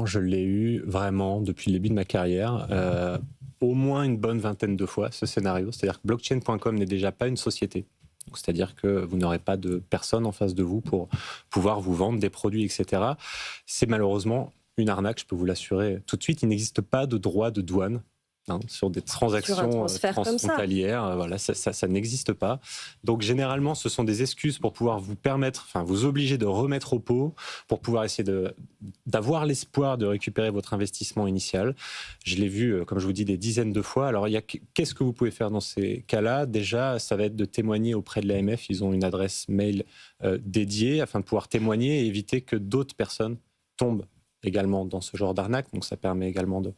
Je l'ai eu vraiment depuis le début de ma carrière, au moins une bonne vingtaine de fois, ce scénario. C'est-à-dire que blockchain.com n'est déjà pas une société. C'est-à-dire que vous n'aurez pas de personne en face de vous pour pouvoir vous vendre des produits, etc. C'est malheureusement une arnaque, je peux vous l'assurer tout de suite. Il n'existe pas de droit de douane sur des Sur un transactions transfert comme ça. transfrontalières. Voilà, ça n'existe pas. Donc généralement, ce sont des excuses pour pouvoir vous permettre, enfin vous obliger de remettre au pot, pour pouvoir essayer d'avoir l'espoir de récupérer votre investissement initial. Je l'ai vu, comme je vous dis, des dizaines de fois. Alors, qu'est-ce que vous pouvez faire dans ces cas-là? Déjà, ça va être de témoigner auprès de l'AMF. Ils ont une adresse mail dédiée afin de pouvoir témoigner et éviter que d'autres personnes tombent également dans ce genre d'arnaque. Donc, ça permet également de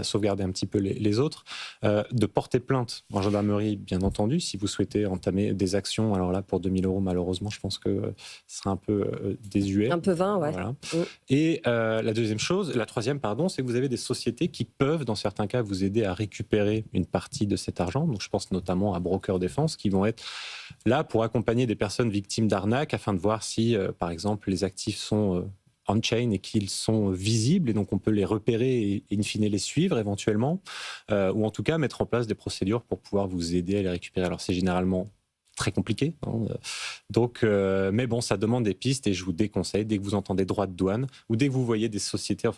sauvegarder un petit peu les autres. De porter plainte en gendarmerie, bien entendu, si vous souhaitez entamer des actions. Alors là, pour 2000 €, malheureusement, je pense que ce sera un peu désuet. Un peu vain, ouais. Voilà. Et la troisième, c'est que vous avez des sociétés qui peuvent, dans certains cas, vous aider à récupérer une partie de cet argent. Donc, je pense notamment à Broker Défense, qui vont être là pour accompagner des personnes victimes d'arnaques afin de voir si, par exemple, les actifs sont on-chain et qu'ils sont visibles, et donc on peut les repérer et in fine les suivre éventuellement, ou en tout cas mettre en place des procédures pour pouvoir vous aider à les récupérer. Alors c'est généralement très compliqué, donc, mais bon, ça demande des pistes, et je vous déconseille, dès que vous entendez droit de douane, ou dès que vous voyez des sociétés,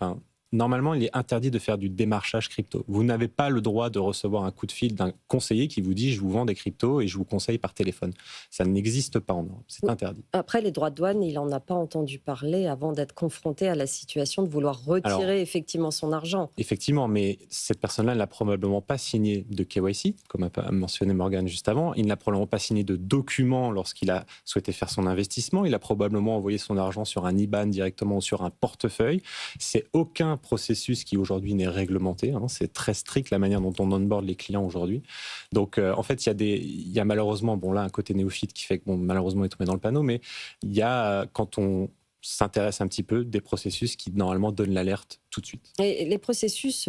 normalement, il est interdit de faire du démarchage crypto. Vous n'avez pas le droit de recevoir un coup de fil d'un conseiller qui vous dit « je vous vends des cryptos et je vous conseille par téléphone ». Ça n'existe pas en Europe, c'est interdit. Après, les droits de douane, il n'en a pas entendu parler avant d'être confronté à la situation de vouloir retirer effectivement son argent. Effectivement, mais cette personne-là n'a probablement pas signé de KYC, comme a mentionné Morgane juste avant. Il n'a probablement pas signé de document lorsqu'il a souhaité faire son investissement. Il a probablement envoyé son argent sur un IBAN directement ou sur un portefeuille. C'est aucun processus qui aujourd'hui n'est réglementé. C'est très strict la manière dont on onboard les clients aujourd'hui. Donc en fait, il y a malheureusement, là, un côté néophyte qui fait que malheureusement, il est tombé dans le panneau, mais il y a, quand on s'intéresse un petit peu, des processus qui normalement donnent l'alerte tout de suite. Et les processus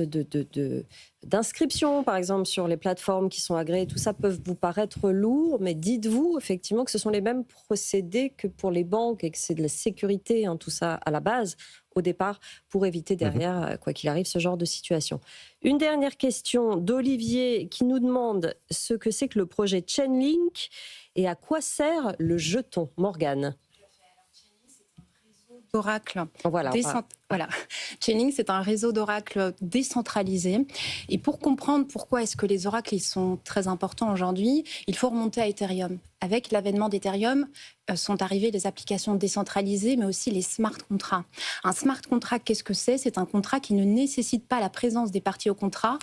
d'inscription, par exemple, sur les plateformes qui sont agréées, tout ça peuvent vous paraître lourds, mais dites-vous effectivement que ce sont les mêmes procédés que pour les banques et que c'est de la sécurité, tout ça à la base, au départ, pour éviter derrière, quoi qu'il arrive, ce genre de situation. Une dernière question d'Olivier qui nous demande ce que c'est que le projet Chainlink et à quoi sert le jeton. Morgane. D'oracle. Voilà. Chainlink, c'est un réseau d'oracles décentralisé. Et pour comprendre pourquoi est-ce que les oracles ils sont très importants aujourd'hui, il faut remonter à Ethereum. Avec l'avènement d'Ethereum, sont arrivées les applications décentralisées, mais aussi les smart contracts. Un smart contract, qu'est-ce que c'est? C'est un contrat qui ne nécessite pas la présence des parties au contrat